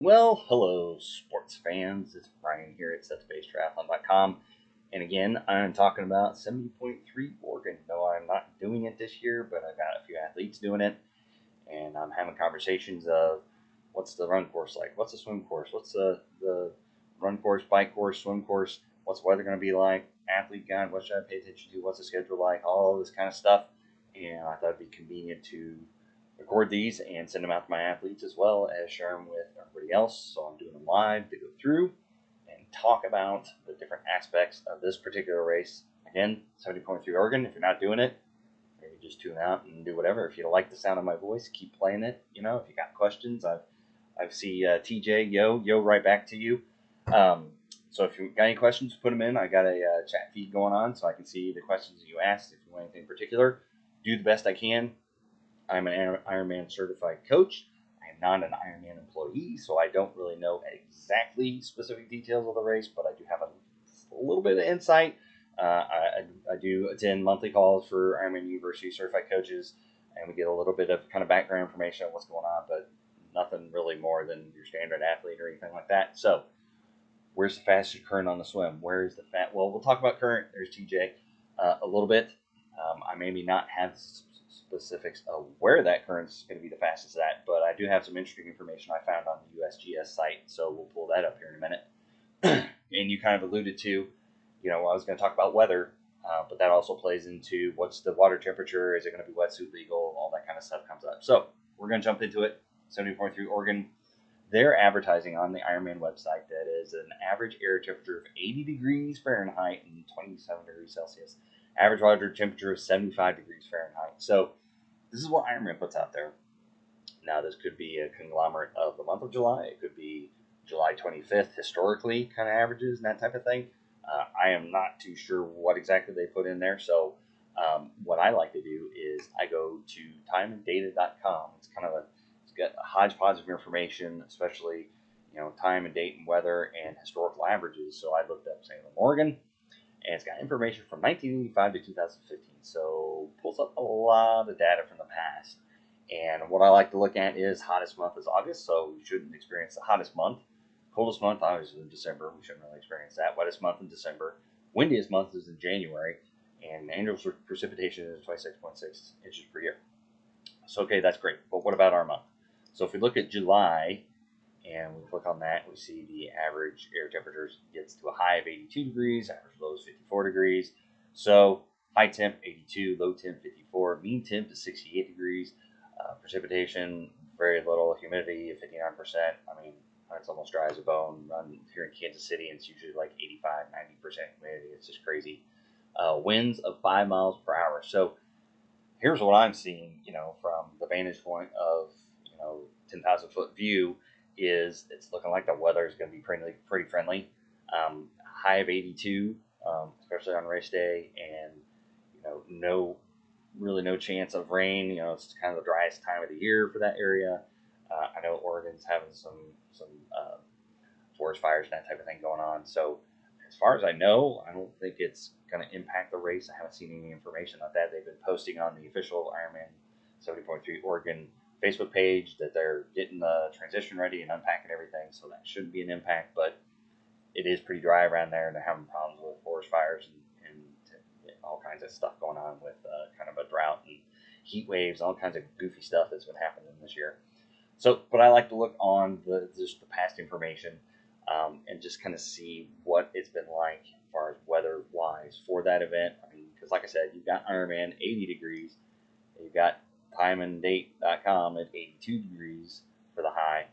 Well, hello, sports fans. It's Brian here at Triathlon.com. And again, I'm talking about 70.3 Oregon. No, I'm not doing it this year, but I've got a few athletes doing it. And I'm having conversations of what's the run course like? What's the swim course? What's the run course, bike course, swim course? What's the weather going to be like? Athlete guide, what should I pay attention to? What's the schedule like? All this kind of stuff. And I thought it'd be convenient to record these and send them out to my athletes as well as share them with everybody else. So I'm doing them live to go through and talk about the different aspects of this particular race. Again, 70.3 Oregon. If you're not doing it, maybe just tune out and do whatever. If you like the sound of my voice, keep playing it. If you got questions, I see TJ, yo, right back to you. So if you got any questions, put them in. I got a chat feed going on so I can see the questions that you asked. If you want anything in particular, do the best I can. I'm an Ironman certified coach. I am not an Ironman employee, so I don't really know exactly specific details of the race, but I do have a little bit of insight. I do attend monthly calls for Ironman University certified coaches, and we get a little bit of kind of background information on what's going on, but nothing really more than your standard athlete or anything like that. So, where's the fastest current on the swim? Where is the fat? Well, we'll talk about current. There's TJ a little bit. I maybe not have specifics of where that current is going to be the fastest at, but I do have some interesting information I found on the USGS site, so we'll pull that up here in a minute. And you kind of alluded to, I was going to talk about weather, but that also plays into what's the water temperature, is it going to be wetsuit legal, all that kind of stuff comes up. So we're going to jump into it. 70.3 Oregon, they're advertising on the Ironman website that is an average air temperature of 80 degrees Fahrenheit and 27 degrees Celsius. Average water temperature of 75 degrees Fahrenheit. So this is what Ironman puts out there. Now, this could be a conglomerate of the month of July. It could be July 25th, historically, kind of averages and that type of thing. I am not too sure what exactly they put in there. So what I like to do is I go to timeanddata.com. It's got a hodgepodge of information, especially, time and date and weather and historical averages. So I looked up Salem, Oregon, and it's got information from 1985 to 2015. So pulls up a lot of data from the past. And what I like to look at is hottest month is August, so we shouldn't experience the hottest month. Coldest month, obviously, is December. We shouldn't really experience that. Wettest month in December. Windiest month is in January. And annual precipitation is 26.6 inches per year. So, okay, that's great. But what about our month? So if we look at July, and we click on that, we see the average air temperatures gets to a high of 82 degrees, average low is 54 degrees. So high temp 82, low temp 54, mean temp is 68 degrees. Precipitation, very little, humidity of 59%. I mean, it's almost dry as a bone. I'm here in Kansas City, and it's usually like 85, 90% humidity. It's just crazy. Winds of 5 miles per hour. So here's what I'm seeing, from the vantage point of, 10,000 foot view, is it's looking like the weather is going to be pretty friendly. High of 82, especially on race day, and no chance of rain. It's kind of the driest time of the year for that area. I know Oregon's having some forest fires and that type of thing going on. So as far as I know, I don't think it's going to impact the race. I haven't seen any information on that. They've been posting on the official Ironman 70.3 Oregon Facebook page that they're getting the transition ready and unpacking everything, so that shouldn't be an impact, but it is pretty dry around there, and they're having problems with forest fires and all kinds of stuff going on with kind of a drought and heat waves, all kinds of goofy stuff that's been happening this year. So, but I like to look on just the past information and just kind of see what it's been like as far as weather-wise for that event. I mean, because like I said, you've got Ironman 80 degrees, you've got timeanddate.com at 82 degrees for the high.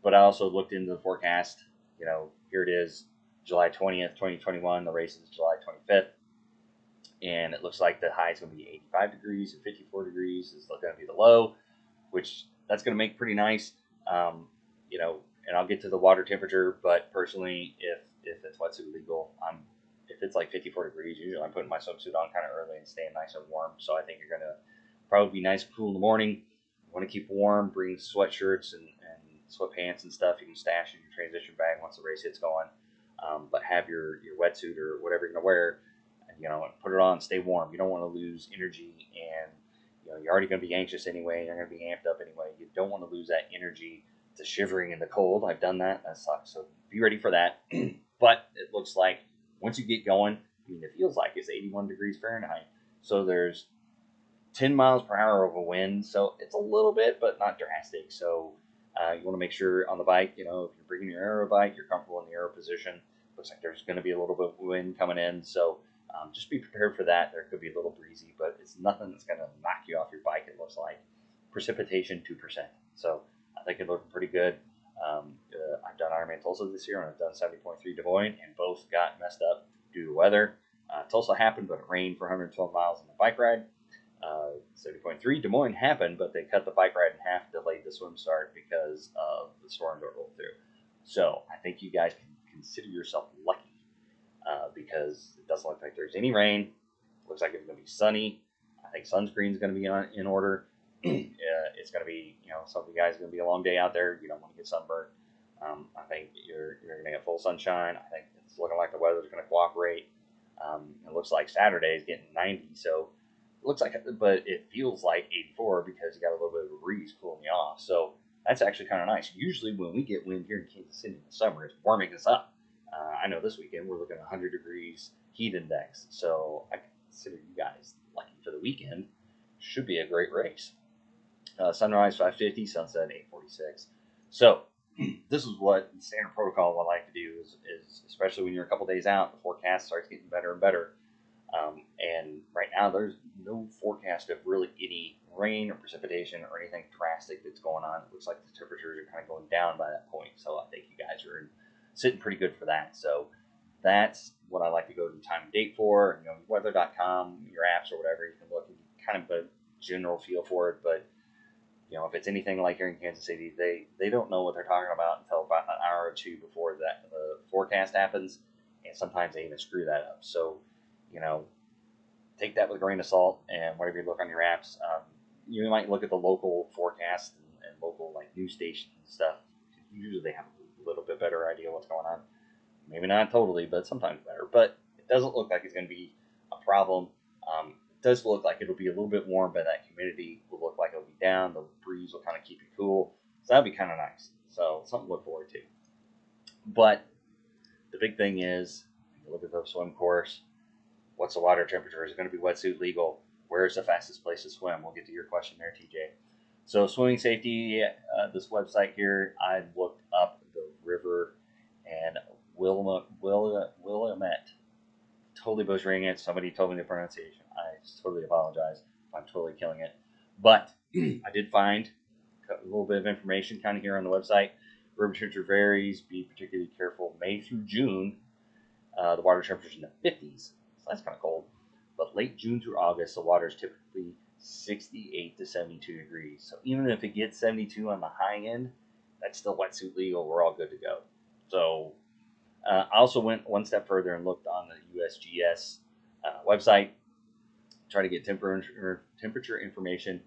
But I also looked into the forecast. Here it is, July 20th, 2021. The race is July 25th. And it looks like the high is going to be 85 degrees and 54 degrees is going to be the low, which that's going to make pretty nice. And I'll get to the water temperature, but personally, if it's wetsuit legal, if it's like 54 degrees, usually I'm putting my swimsuit on kind of early and staying nice and warm. So I think you're going to probably be nice and cool in the morning. You want to keep warm, bring sweatshirts and sweatpants and stuff you can stash in your transition bag once the race gets going. But have your wetsuit or whatever you're going to wear, put it on, stay warm. You don't want to lose energy, and you're already going to be anxious anyway. You're going to be amped up anyway. You don't want to lose that energy to shivering in the cold. I've done that. That sucks. So be ready for that. But it looks like once you get going, I mean, it feels like it's 81 degrees Fahrenheit. So there's 10 miles per hour of a wind. So it's a little bit, but not drastic. So you want to make sure on the bike, if you're bringing your aero bike, you're comfortable in the aero position. Looks like there's going to be a little bit of wind coming in. So just be prepared for that. There could be a little breezy, but it's nothing that's going to knock you off your bike, it looks like. Precipitation, 2%. So I think it looked pretty good. I've done Ironman Tulsa this year, and I've done 70.3 Des Moines, and both got messed up due to weather. Tulsa happened, but it rained for 112 miles on the bike ride. 70.3 Des Moines happened, but they cut the bike ride in half, delayed the swim start because of the storm that rolled through. So I think you guys can consider yourself lucky because it doesn't look like there's any rain. Looks like it's going to be sunny. I think sunscreen is going to be in order. It's going to be, some of you guys are going to be a long day out there. You don't want to get sunburned. I think you're going to get full sunshine. I think it's looking like the weather's going to cooperate. It looks like Saturday is getting 90, so it looks like, but it feels like 84 because you got a little bit of a breeze cooling you off. So that's actually kind of nice. Usually when we get wind here in Kansas City in the summer, it's warming us up. I know this weekend we're looking at 100 degrees heat index, so I consider you guys lucky for the weekend. Should be a great race. Sunrise 5:50, sunset 8:46. So this is what the standard protocol I like to do is especially when you're a couple days out, the forecast starts getting better and better. And right now there's no forecast of really any rain or precipitation or anything drastic that's going on. It looks like the temperatures are kind of going down by that point. So I think you guys are sitting pretty good for that. So that's what I like to go to time and date for. Weather.com, your apps or whatever, you can look and kind of a general feel for it. But if it's anything like here in Kansas City, they don't know what they're talking about until about an hour or two before that the forecast happens, and sometimes they even screw that up. So, take that with a grain of salt, and whatever you look on your apps, you might look at the local forecast and local news stations and stuff. Usually they have a little bit better idea what's going on. Maybe not totally, but sometimes better. But it doesn't look like it's going to be a problem. It does look like it'll be a little bit warm, but that humidity will look like it'll be down. The breeze will kind of keep you cool. So that'll be kind of nice. So something to look forward to. But the big thing is, look at the swim course. What's the water temperature? Is it going to be wetsuit legal? Where's the fastest place to swim? We'll get to your question there, TJ. So swimming safety, this website here, I looked up the river and Willamette. Totally butchering it. Somebody told me the pronunciation. I totally apologize if I'm totally killing it. But I did find a little bit of information kind of here on the website. River temperature varies. Be particularly careful May through June. The water temperature is in the 50s. So that's kind of cold. But late June through August, the water is typically 68 to 72 degrees. So even if it gets 72 on the high end, that's still wetsuit legal. We're all good to go. So I also went one step further and looked on the USGS website, try to get temperature information.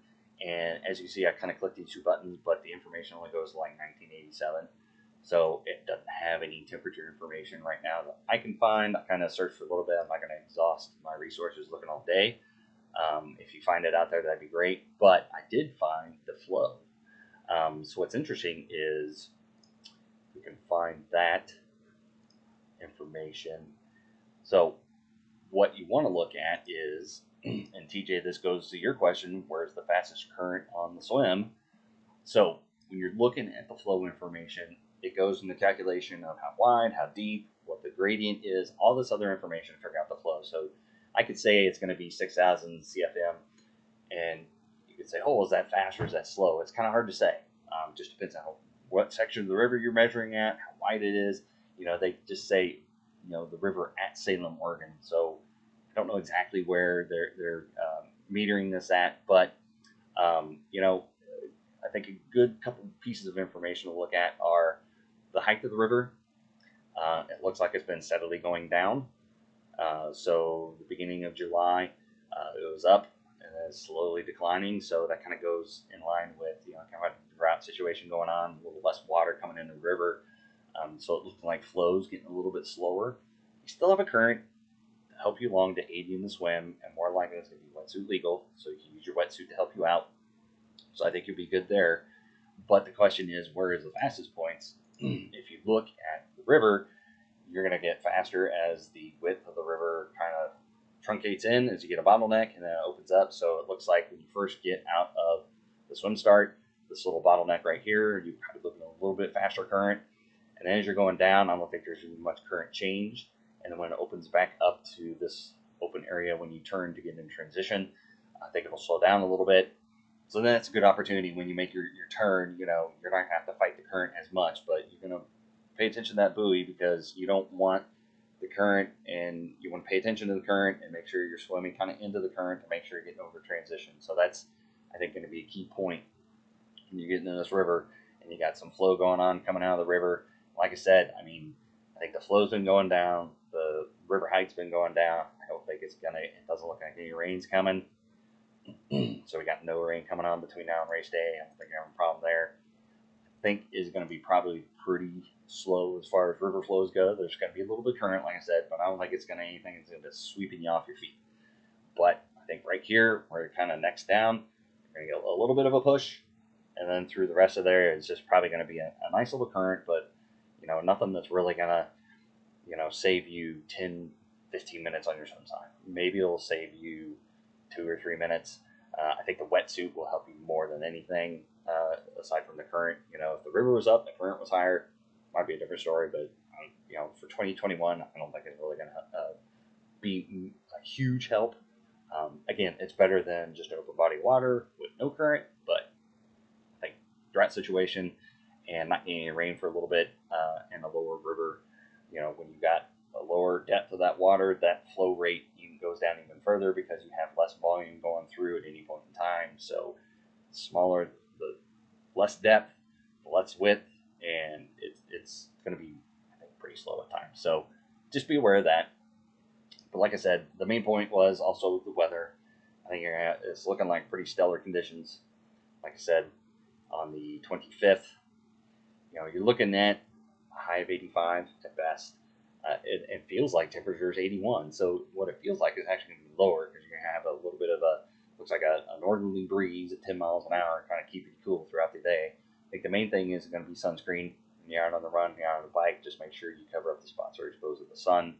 And as you see, I kind of clicked these two buttons, but the information only goes to 1987. So it doesn't have any temperature information right now that I can find. I kind of searched for a little bit. I'm not going to exhaust my resources looking all day. If you find it out there, that'd be great. But I did find the flow. So what's interesting is we can find that information. So what you want to look at is, and TJ, this goes to your question, where's the fastest current on the swim? So when you're looking at the flow information, it goes in the calculation of how wide, how deep, what the gradient is, all this other information to figure out the flow. So I could say it's going to be 6,000 CFM, and you could say, oh, is that fast or is that slow? It's kind of hard to say. Just depends on what section of the river you're measuring at, how wide it is. They just say, the river at Salem, Oregon. So I don't know exactly where they're metering this at, but I think a good couple pieces of information to look at are the height of the river. It looks like it's been steadily going down. So the beginning of July, it was up and then slowly declining. So that kind of goes in line with, kind of a drought situation going on, a little less water coming in the river. So it looks like flow's getting a little bit slower. You still have a current to help you along, to aid you in the swim, and more likely it's going to be wetsuit legal. So you can use your wetsuit to help you out. So I think you'll be good there. But the question is, where is the fastest points? If you look at the river, you're going to get faster as the width of the river kind of truncates in as you get a bottleneck, and then it opens up. So it looks like when you first get out of the swim start, this little bottleneck right here, you're probably looking at a little bit faster current. And then as you're going down, I don't think there's going to be much current change. And then when it opens back up to this open area when you turn to get in transition, I think it'll slow down a little bit. So then it's a good opportunity when you make your turn. You're not going to have to fight the current as much, but you're going to pay attention to that buoy, because you don't want the current, and you want to pay attention to the current and make sure you're swimming kind of into the current to make sure you're getting over transition. So that's, I think, going to be a key point when you're getting in this river and you got some flow going on coming out of the river. Like I said, I think the flow's been going down, the river height's been going down. I don't think it doesn't look like any rain's coming. So we got no rain coming on between now and race day. I don't think I have a problem there. I think is going to be probably pretty slow as far as river flows go. There's going to be a little bit of current, like I said, but I don't think it's going to anything that's going to be sweeping you off your feet. But I think right here, where you're kind of next down, you're going to get a little bit of a push, and then through the rest of there, it's just probably going to be a nice little current, but nothing that's really going to save you 10, 15 minutes on your swim time. Maybe it'll save you 2 or 3 minutes. I think the wetsuit will help you more than anything, aside from the current. If the river was up, the current was higher, might be a different story. But for 2021, I don't think it's really going to be a huge help. Again, it's better than just open body water with no current, but I think drought situation and not getting any rain for a little bit, and a lower river, when you got a lower depth of that water, that flow rate even goes down even further because you have less volume going through at any point in time. So smaller, the less depth, the less width, and it's going to be, I think, pretty slow at times. So just be aware of that. But like I said, the main point was also the weather. I think it's looking like pretty stellar conditions. Like I said, on the 25th, you're looking at a high of 85 at best. It feels like temperature is 81. So what it feels like is actually going to be lower, because you're going to have a little bit of looks like a northerly breeze at 10 miles an hour, kind of keeping you cool throughout the day. I think the main thing is going to be sunscreen. When you're out on the run, you're out on the bike, just make sure you cover up the spots that are exposed to the sun.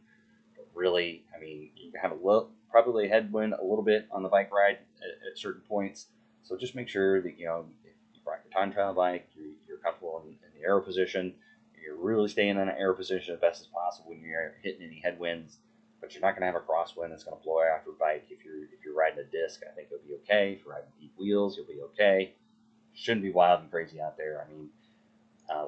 But really, you can have probably a headwind a little bit on the bike ride at certain points. So just make sure that, if you brought your time trial bike, you're comfortable in the aero position. You're really staying in an aero position as best as possible when you're hitting any headwinds. But you're not going to have a crosswind that's going to blow out your bike. If you're riding a disc, I think you'll be okay. If you're riding deep wheels, you'll be okay. Shouldn't be wild and crazy out there.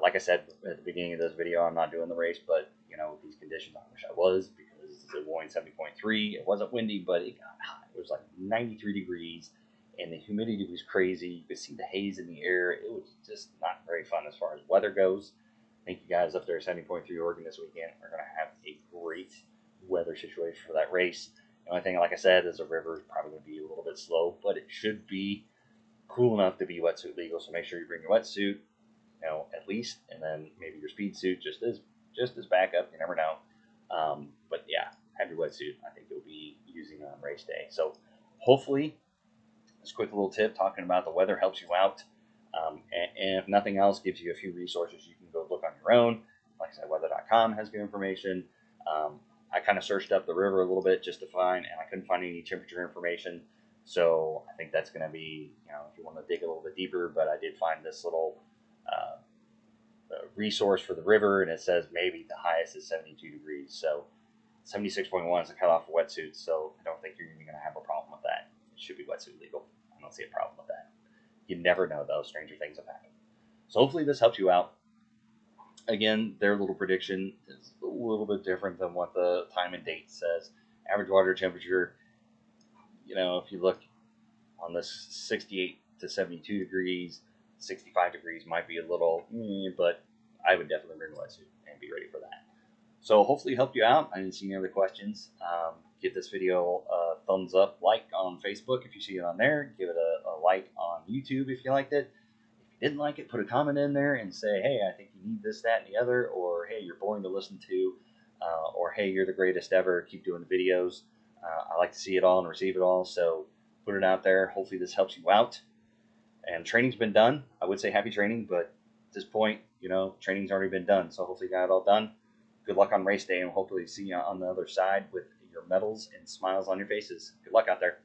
Like I said at the beginning of this video, I'm not doing the race, but with these conditions, I wish I was, because it's a Warning 70.3. It wasn't windy, but it got hot. It was like 93 degrees, and the humidity was crazy. You could see the haze in the air. It was just not very fun as far as weather goes. I think you guys up there at 70.3 Oregon this weekend are going to have a great weather situation for that race. The only thing, like I said, is the river is probably going to be a little bit slow, but it should be cool enough to be wetsuit legal. So make sure you bring your wetsuit, at least, and then maybe your speed suit just as backup. You never know. But yeah, have your wetsuit. I think you'll be using it on race day. So hopefully, this quick little tip talking about the weather helps you out. And if nothing else, gives you a few resources you can go look on your own. Like I said, weather.com has good information. I kind of searched up the river a little bit just to find, and I couldn't find any temperature information. So I think that's going to be, if you want to dig a little bit deeper, but I did find this little resource for the river, and it says maybe the highest is 72 degrees. So 76.1 is the cutoff for wetsuits, so I don't think you're even going to have a problem with that. It should be wetsuit legal. I don't see a problem with that. You never know, though. Stranger things have happened. So hopefully this helps you out. Again, their little prediction is a little bit different than what the time and date says. Average water temperature, if you look on this 68 to 72 degrees, 65 degrees might be a little, but I would definitely bring a wetsuit and be ready for that. So hopefully it helped you out. I didn't see any other questions. Give this video a thumbs up, like on Facebook if you see it on there. Give it a like on YouTube if you liked it. If you didn't like it, put a comment in there and say, hey, I think you need this, that, and the other, or hey, you're boring to listen to, or hey, you're the greatest ever, keep doing the videos. I like to see it all and receive it all, so put it out there. Hopefully this helps you out. And training's been done. I would say happy training, but at this point, training's already been done. So hopefully you got it all done. Good luck on race day, and hopefully see you on the other side with your medals and smiles on your faces. Good luck out there.